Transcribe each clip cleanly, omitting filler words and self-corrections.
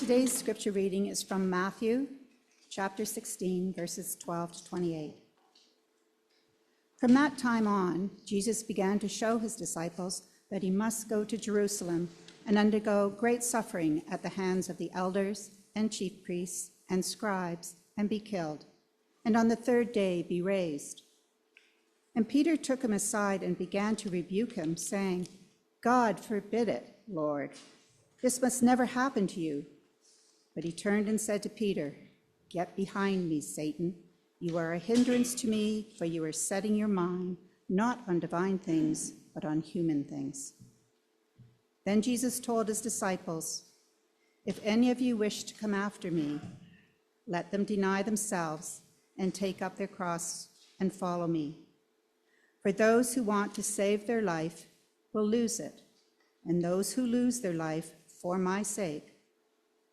Today's scripture reading is from Matthew chapter 16, verses 12 to 28. From that time on, Jesus began to show his disciples that he must go to Jerusalem and undergo great suffering at the hands of the elders and chief priests and scribes and be killed, and on the third day be raised. And Peter took him aside and began to rebuke him, saying, "God forbid it, Lord. This must never happen to you." But he turned and said to Peter, "Get behind me, Satan. You are a hindrance to me, for you are setting your mind not on divine things, but on human things." Then Jesus told his disciples, "If any of you wish to come after me, let them deny themselves and take up their cross and follow me. For those who want to save their life will lose it, and those who lose their life for my sake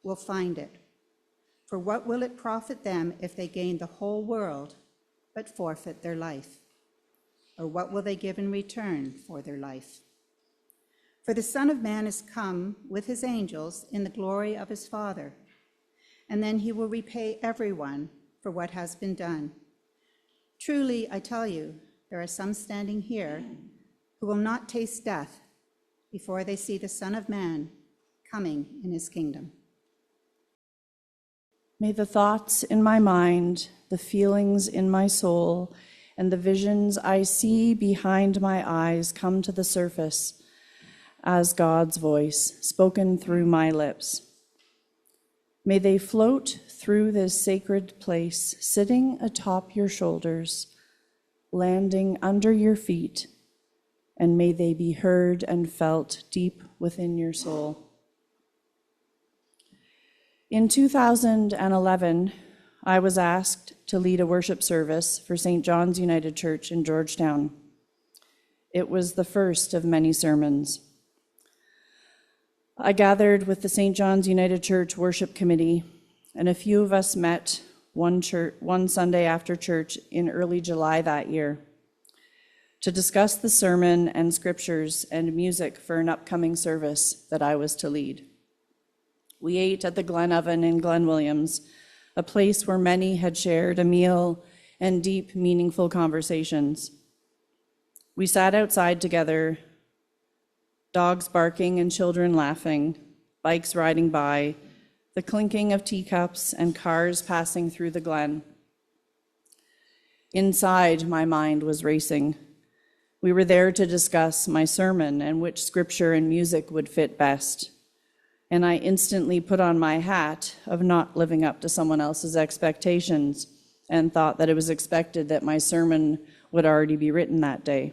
will find it. For what will it profit them if they gain the whole world but forfeit their life? Or what will they give in return for their life? For the Son of Man is come with his angels in the glory of his Father, and then he will repay everyone for what has been done. Truly, I tell you, there are some standing here who will not taste death before they see the Son of Man coming in his kingdom." May the thoughts in my mind, the feelings in my soul, and the visions I see behind my eyes come to the surface as God's voice spoken through my lips. May they float through this sacred place, sitting atop your shoulders, landing under your feet, and may they be heard and felt deep within your soul. In 2011, I was asked to lead a worship service for St. John's United Church in Georgetown. It was the first of many sermons. I gathered with the St. John's United Church Worship Committee, and a few of us met one Sunday after church in early July that year to discuss the sermon and scriptures and music for an upcoming service that I was to lead. We ate at the Glen Oven in Glen Williams, a place where many had shared a meal and deep, meaningful conversations. We sat outside together, dogs barking and children laughing, bikes riding by, the clinking of teacups and cars passing through the glen. Inside, my mind was racing. We were there to discuss my sermon and which scripture and music would fit best. And I instantly put on my hat of not living up to someone else's expectations and thought that it was expected that my sermon would already be written that day.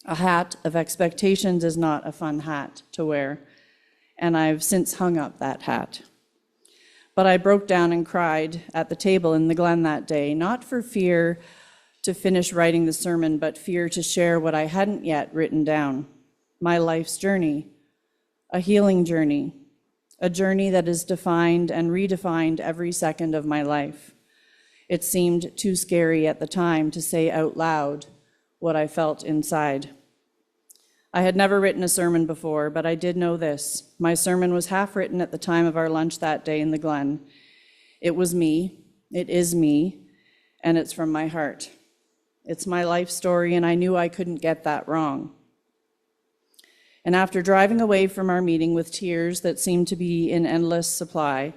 A hat of expectations is not a fun hat to wear, and I've since hung up that hat. But I broke down and cried at the table in the Glen that day, not for fear to finish writing the sermon, but fear to share what I hadn't yet written down, my life's journey. A healing journey, a journey that is defined and redefined every second of my life. It seemed too scary at the time to say out loud what I felt inside. I had never written a sermon before, but I did know this. My sermon was half written at the time of our lunch that day in the Glen. It was me, it is me, and it's from my heart. It's my life story, and I knew I couldn't get that wrong. And after driving away from our meeting with tears that seemed to be in endless supply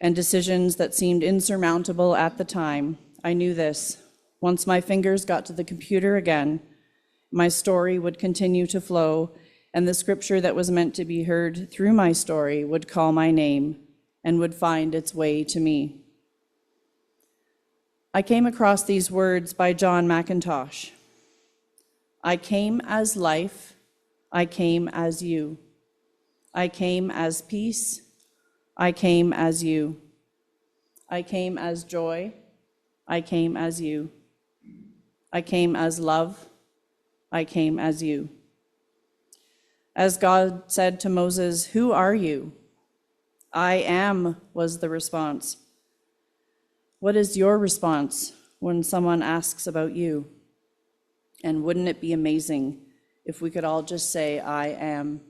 and decisions that seemed insurmountable at the time, I knew this. Once my fingers got to the computer again, my story would continue to flow, and the scripture that was meant to be heard through my story would call my name and would find its way to me. I came across these words by John McIntosh. "I came as life, I came as you. I came as peace, I came as you. I came as joy, I came as you. I came as love, I came as you." As God said to Moses, "Who are you?" "I am," was the response. What is your response when someone asks about you? And wouldn't it be amazing if we could all just say, I am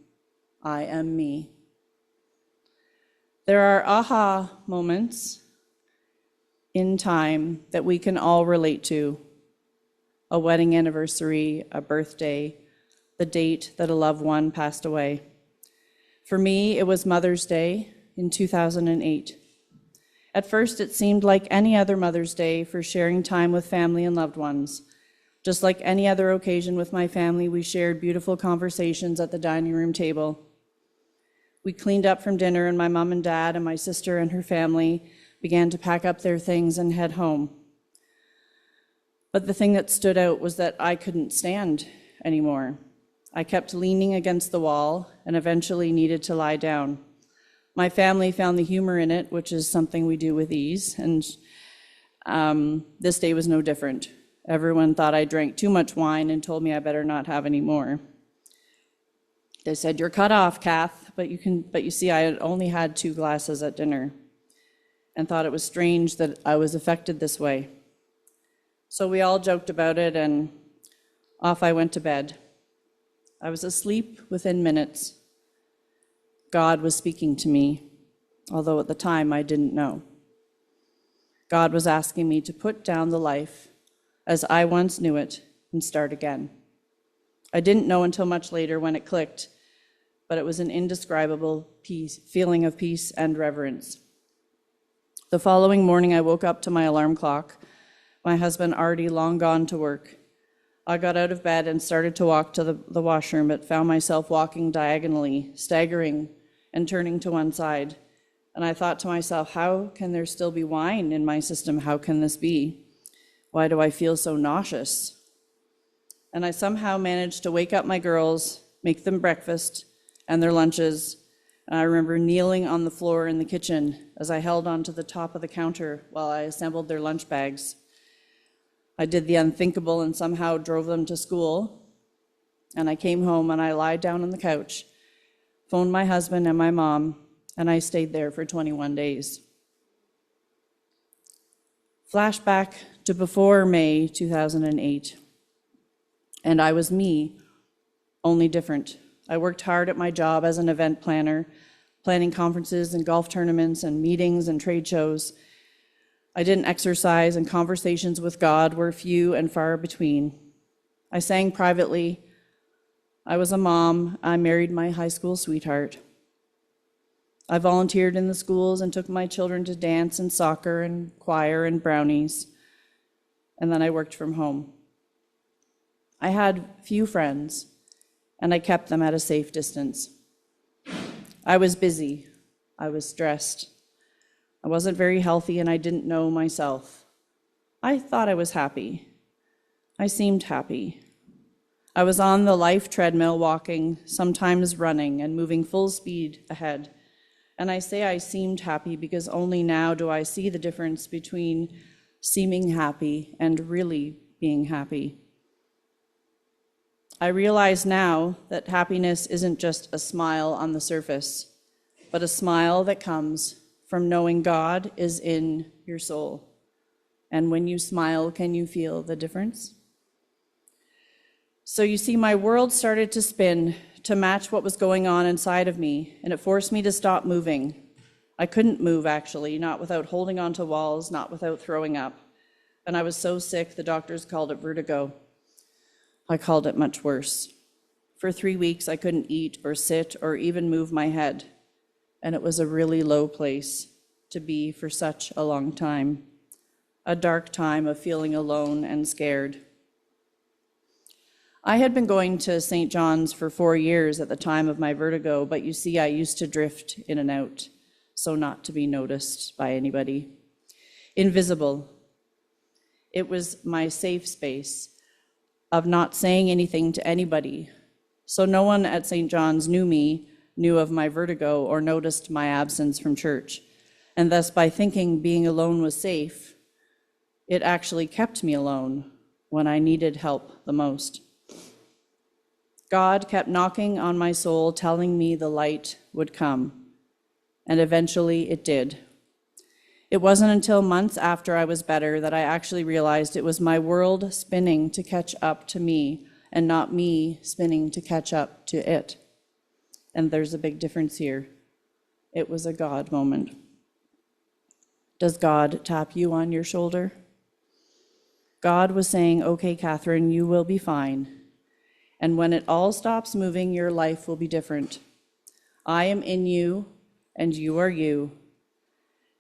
me. There are aha moments in time that we can all relate to. A wedding anniversary, a birthday, the date that a loved one passed away. For me, it was Mother's Day in 2008. At first, it seemed like any other Mother's Day for sharing time with family and loved ones. Just like any other occasion with my family, we shared beautiful conversations at the dining room table. We cleaned up from dinner, and my mom and dad and my sister and her family began to pack up their things and head home. But the thing that stood out was that I couldn't stand anymore. I kept leaning against the wall and eventually needed to lie down. My family found the humor in it, which is something we do with ease, and this day was no different. Everyone thought I drank too much wine and told me I better not have any more. They said, "You're cut off, Kath," but you see, I had only had 2 glasses at dinner and thought it was strange that I was affected this way. So we all joked about it, and off I went to bed. I was asleep within minutes. God was speaking to me, although at the time I didn't know. God was asking me to put down the life as I once knew it and start again. I didn't know until much later when it clicked, but it was an indescribable feeling of peace and reverence. The following morning, I woke up to my alarm clock, my husband already long gone to work. I got out of bed and started to walk to the washroom, but found myself walking diagonally, staggering and turning to one side. And I thought to myself, how can there still be wine in my system? How can this be? Why do I feel so nauseous? And I somehow managed to wake up my girls, make them breakfast and their lunches. And I remember kneeling on the floor in the kitchen as I held onto the top of the counter while I assembled their lunch bags. I did the unthinkable and somehow drove them to school. And I came home and I lied down on the couch, phoned my husband and my mom, and I stayed there for 21 days. Flashback to before May 2008. And I was me, only different. I worked hard at my job as an event planner, planning conferences and golf tournaments and meetings and trade shows. I didn't exercise, and conversations with God were few and far between. I sang privately. I was a mom. I married my high school sweetheart. I volunteered in the schools and took my children to dance and soccer and choir and brownies. And then I worked from home. I had few friends, and I kept them at a safe distance. I was busy. I was stressed. I wasn't very healthy, and I didn't know myself. I thought I was happy. I seemed happy. I was on the life treadmill walking, sometimes running, and moving full speed ahead. And I say I seemed happy because only now do I see the difference between seeming happy and really being happy. I realize now that happiness isn't just a smile on the surface, but a smile that comes from knowing God is in your soul. And when you smile, can you feel the difference? So you see, my world started to spin to match what was going on inside of me, and it forced me to stop moving. I couldn't move, actually, not without holding onto walls, not without throwing up. And I was so sick, the doctors called it vertigo. I called it much worse. For 3 weeks, I couldn't eat or sit or even move my head. And it was a really low place to be for such a long time. A dark time of feeling alone and scared. I had been going to St. John's for 4 years at the time of my vertigo, but you see, I used to drift in and out, so not to be noticed by anybody. Invisible. It was my safe space of not saying anything to anybody, so no one at St. John's knew of my vertigo or noticed my absence from church. And thus, by thinking being alone was safe, it actually kept me alone when I needed help the most. God kept knocking on my soul, telling me the light would come, and eventually it did. It wasn't until months after I was better that I actually realized it was my world spinning to catch up to me and not me spinning to catch up to it. And there's a big difference here. It was a God moment. Does God tap you on your shoulder? God was saying, okay, Katharine, you will be fine. And when it all stops moving, your life will be different. I am in you, and you are you.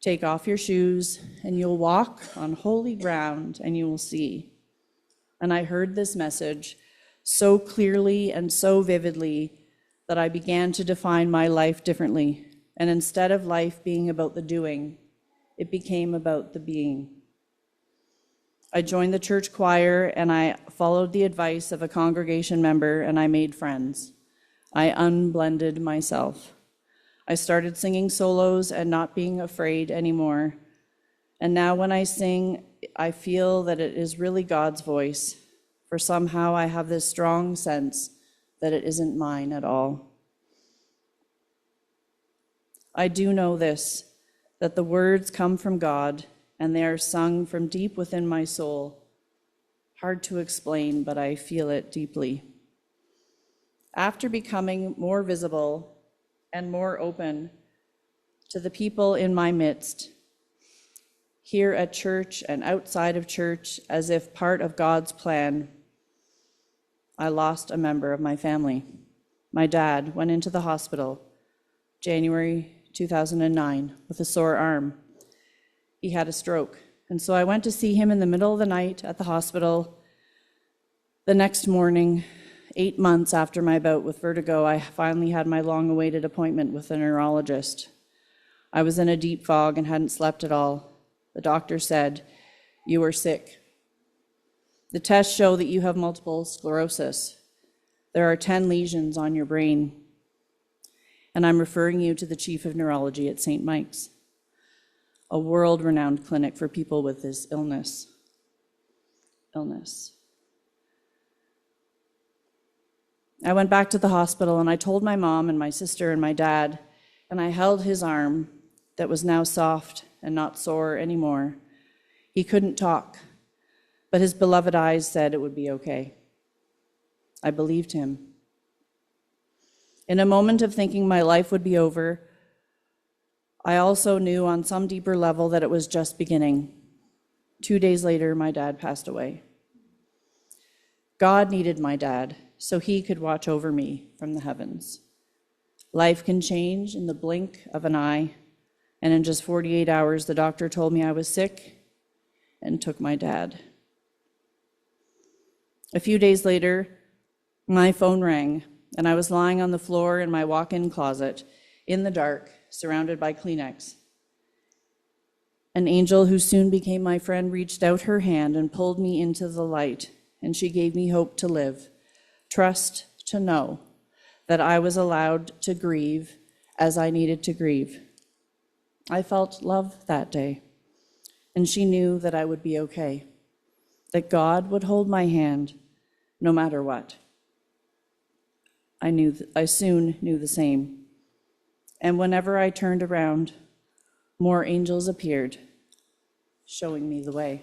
Take off your shoes, and you'll walk on holy ground, and you will see. And I heard this message so clearly and so vividly that I began to define my life differently. And instead of life being about the doing, it became about the being. I joined the church choir, and I followed the advice of a congregation member, and I made friends. I unblended myself. I started singing solos and not being afraid anymore. And now when I sing, I feel that it is really God's voice, for somehow I have this strong sense that it isn't mine at all. I do know this, that the words come from God, and they are sung from deep within my soul. Hard to explain, but I feel it deeply. After becoming more visible and more open to the people in my midst, here at church and outside of church, as if part of God's plan, I lost a member of my family. My dad went into the hospital January 2009 with a sore arm. He had a stroke, and so I went to see him in the middle of the night at the hospital. The next morning, 8 months after my bout with vertigo, I finally had my long-awaited appointment with a neurologist. I was in a deep fog and hadn't slept at all. The doctor said, "You are sick. The tests show that you have multiple sclerosis. There are 10 lesions on your brain, and I'm referring you to the chief of neurology at St. Mike's, a world-renowned clinic for people with this illness. I went back to the hospital, and I told my mom and my sister and my dad, and I held his arm that was now soft and not sore anymore. He couldn't talk, but his beloved eyes said it would be okay. I believed him. In a moment of thinking my life would be over, I also knew on some deeper level that it was just beginning. 2 days later, my dad passed away. God needed my dad so he could watch over me from the heavens. Life can change in the blink of an eye, and in just 48 hours, the doctor told me I was sick and took my dad. A few days later, my phone rang, and I was lying on the floor in my walk-in closet in the dark, surrounded by Kleenex. An angel who soon became my friend reached out her hand and pulled me into the light, and she gave me hope to live, trust to know that I was allowed to grieve as I needed to grieve. I felt love that day, and she knew that I would be okay, that God would hold my hand no matter what. I soon knew the same. And whenever I turned around, more angels appeared, showing me the way.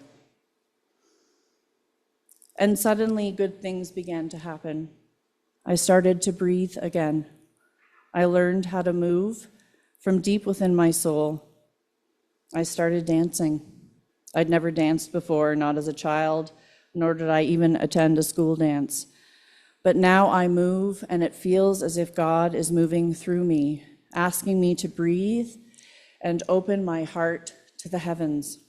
And suddenly, good things began to happen. I started to breathe again. I learned how to move from deep within my soul. I started dancing. I'd never danced before, not as a child, nor did I even attend a school dance. But now I move, and it feels as if God is moving through me, asking me to breathe and open my heart to the heavens.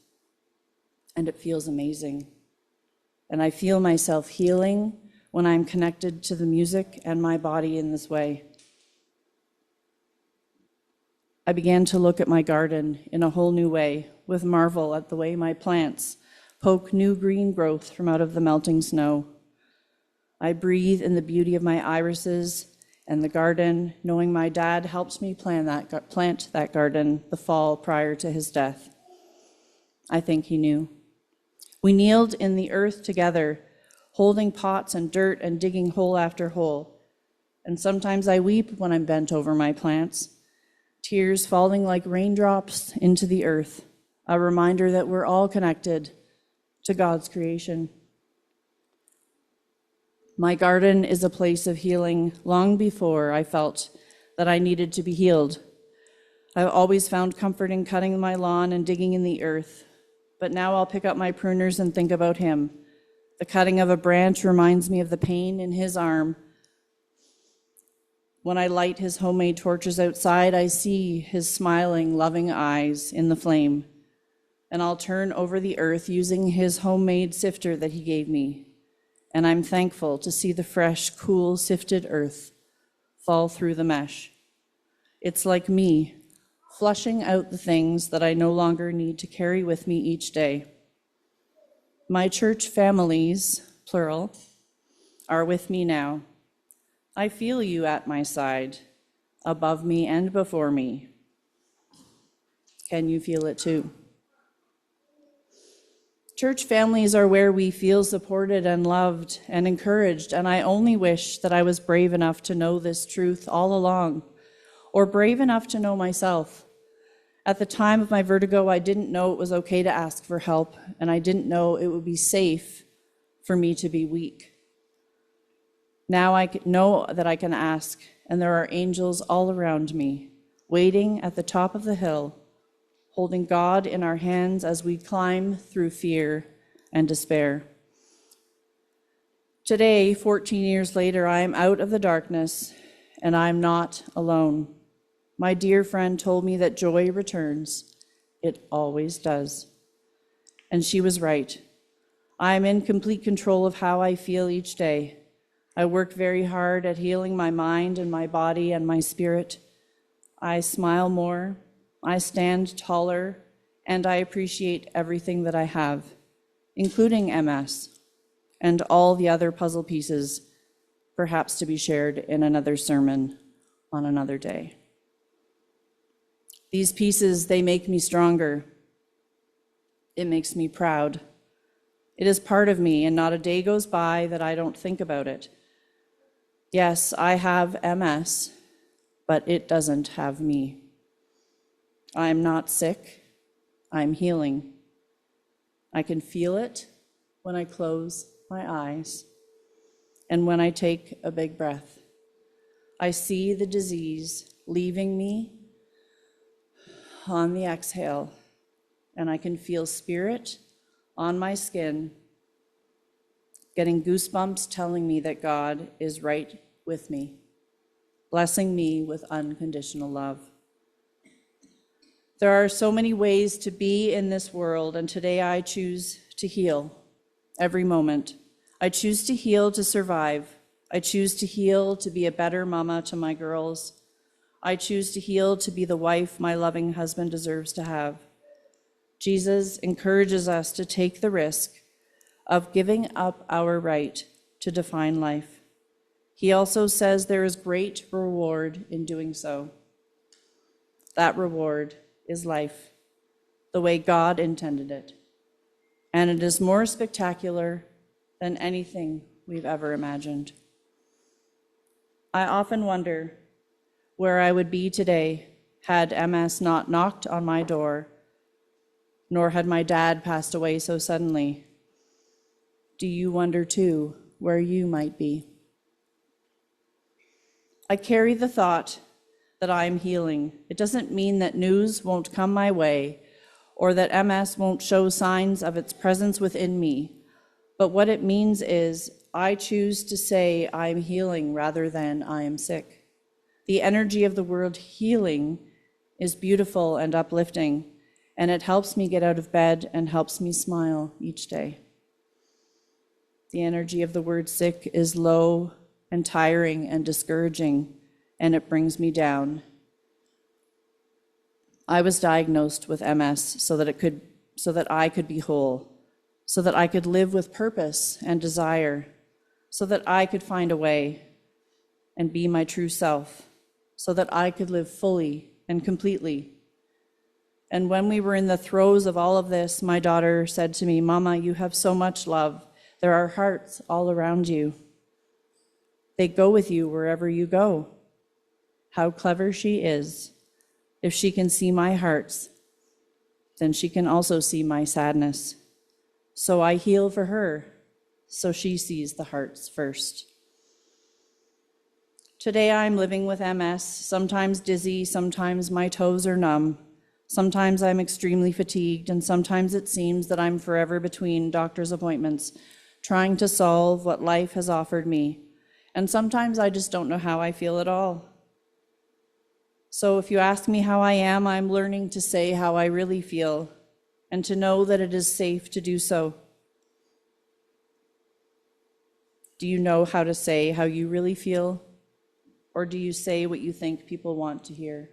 And it feels amazing. And I feel myself healing when I'm connected to the music and my body in this way. I began to look at my garden in a whole new way, with marvel at the way my plants poke new green growth from out of the melting snow. I breathe in the beauty of my irises and the garden, knowing my dad helped me plant that garden the fall prior to his death. I think he knew. We kneeled in the earth together, holding pots and dirt and digging hole after hole. And sometimes I weep when I'm bent over my plants, tears falling like raindrops into the earth, a reminder that we're all connected to God's creation. My garden is a place of healing long before I felt that I needed to be healed. I've always found comfort in cutting my lawn and digging in the earth, but now I'll pick up my pruners and think about him. The cutting of a branch reminds me of the pain in his arm. When I light his homemade torches outside, I see his smiling, loving eyes in the flame, and I'll turn over the earth using his homemade sifter that he gave me, and I'm thankful to see the fresh, cool, sifted earth fall through the mesh. It's like me, flushing out the things that I no longer need to carry with me each day. My church families, plural, are with me now. I feel you at my side, above me and before me. Can you feel it too? Church families are where we feel supported and loved and encouraged, and I only wish that I was brave enough to know this truth all along, or brave enough to know myself. At the time of my vertigo, I didn't know it was okay to ask for help, and I didn't know it would be safe for me to be weak. Now I know that I can ask, and there are angels all around me, waiting at the top of the hill, holding God in our hands as we climb through fear and despair. Today, 14 years later, I am out of the darkness, and I'm not alone. My dear friend told me that joy returns. It always does. And she was right. I am in complete control of how I feel each day. I work very hard at healing my mind and my body and my spirit. I smile more, I stand taller, and I appreciate everything that I have, including MS and all the other puzzle pieces, perhaps to be shared in another sermon on another day. These pieces, they make me stronger. It makes me proud. It is part of me, and not a day goes by that I don't think about it. Yes, I have MS, but it doesn't have me. I'm not sick, I'm healing. I can feel it when I close my eyes and when I take a big breath. I see the disease leaving me on the exhale, and I can feel spirit on my skin, getting goosebumps telling me that God is right with me, blessing me with unconditional love. There are so many ways to be in this world, and today I choose to heal every moment. I choose to heal to survive. I choose to heal to be a better mama to my girls. I choose to heal to be the wife my loving husband deserves to have. Jesus encourages us to take the risk of giving up our right to define life. He also says there is great reward in doing so. That reward is life, the way God intended it. And it is more spectacular than anything we've ever imagined. I often wonder where I would be today had MS not knocked on my door, nor had my dad passed away so suddenly. Do you wonder too where you might be? I carry the thought that I'm healing. It doesn't mean that news won't come my way or that MS won't show signs of its presence within me. But what it means is I choose to say I'm healing rather than I am sick. The energy of the word healing is beautiful and uplifting, and it helps me get out of bed and helps me smile each day. The energy of the word sick is low and tiring and discouraging, and it brings me down. I was diagnosed with MS so that I could be whole, so that I could live with purpose and desire, so that I could find a way and be my true self, so that I could live fully and completely. And when we were in the throes of all of this, my daughter said to me, "Mama, you have so much love. There are hearts all around you. They go with you wherever you go." How clever she is. If she can see my hearts, then she can also see my sadness. So I heal for her, so she sees the hearts first. Today I'm living with MS, sometimes dizzy, sometimes my toes are numb. Sometimes I'm extremely fatigued, and sometimes it seems that I'm forever between doctor's appointments, trying to solve what life has offered me. And sometimes I just don't know how I feel at all. So if you ask me how I am, I'm learning to say how I really feel, and to know that it is safe to do so. Do you know how to say how you really feel? Or do you say what you think people want to hear?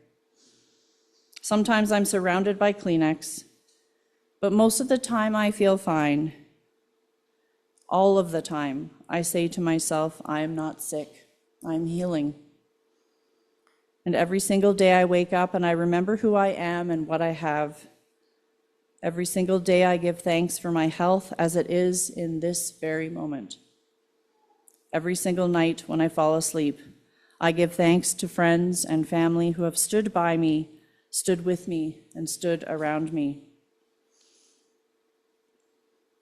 Sometimes I'm surrounded by Kleenex, but most of the time I feel fine. All of the time, I say to myself, I am not sick, I'm healing. And every single day I wake up and I remember who I am and what I have. Every single day I give thanks for my health as it is in this very moment. Every single night when I fall asleep, I give thanks to friends and family who have stood by me, stood with me, and stood around me.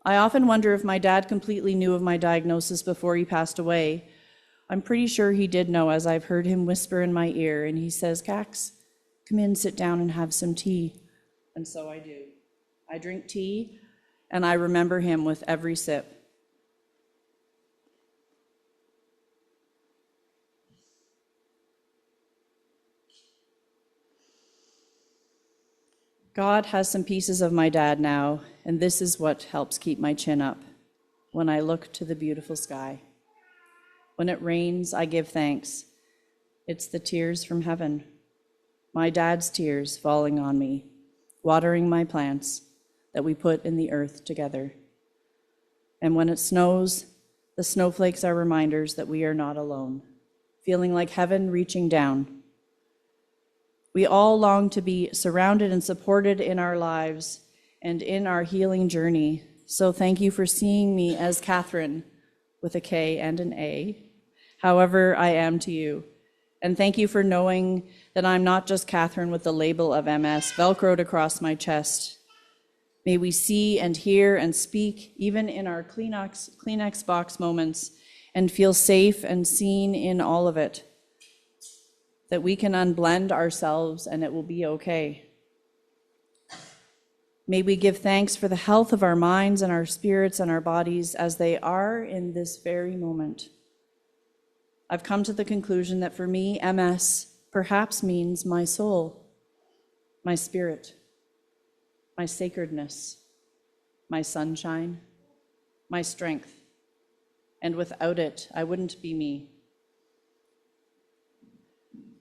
I often wonder if my dad completely knew of my diagnosis before he passed away. I'm pretty sure he did know, as I've heard him whisper in my ear, and he says, "Cax, come in, sit down and have some tea." And so I do. I drink tea, and I remember him with every sip. God has some pieces of my dad now, and this is what helps keep my chin up when I look to the beautiful sky. When it rains, I give thanks. It's the tears from heaven, my dad's tears falling on me, watering my plants that we put in the earth together. And when it snows, the snowflakes are reminders that we are not alone, feeling like heaven reaching down. We all long to be surrounded and supported in our lives and in our healing journey. So thank you for seeing me as Katharine, with a K and an A, however I am to you. And thank you for knowing that I'm not just Katharine with the label of MS velcroed across my chest. May we see and hear and speak, even in our Kleenex box moments, and feel safe and seen in all of it. That we can unblend ourselves and it will be okay. May we give thanks for the health of our minds and our spirits and our bodies as they are in this very moment. I've come to the conclusion that for me, MS perhaps means my soul, my spirit, my sacredness, my sunshine, my strength. And without it, I wouldn't be me.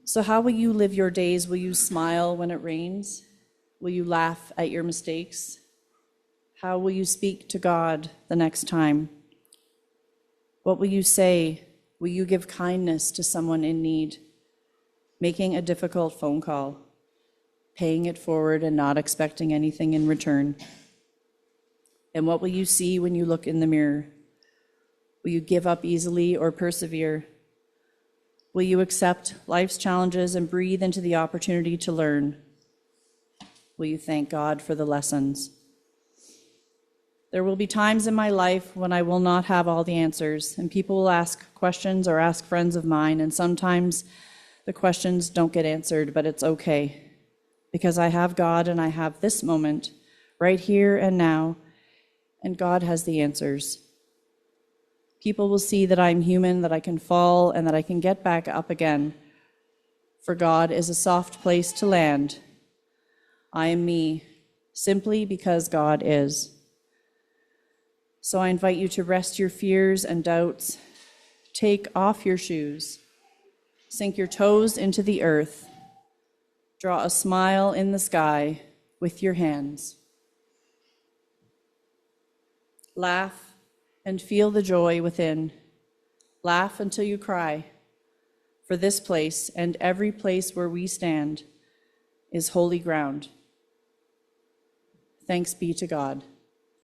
So how will you live your days? Will you smile when it rains? Will you laugh at your mistakes? How will you speak to God the next time? What will you say? Will you give kindness to someone in need? Making a difficult phone call, paying it forward and not expecting anything in return? And what will you see when you look in the mirror? Will you give up easily or persevere? Will you accept life's challenges and breathe into the opportunity to learn? Will you thank God for the lessons? There will be times in my life when I will not have all the answers, and people will ask questions or ask friends of mine, and sometimes the questions don't get answered, but it's okay, because I have God and I have this moment right here and now, and God has the answers. People will see that I'm human, that I can fall, and that I can get back up again. For God is a soft place to land. I am me, simply because God is. So I invite you to rest your fears and doubts. Take off your shoes. Sink your toes into the earth. Draw a smile in the sky with your hands. Laugh and feel the joy within. Laugh until you cry, for this place and every place where we stand is holy ground. Thanks be to God.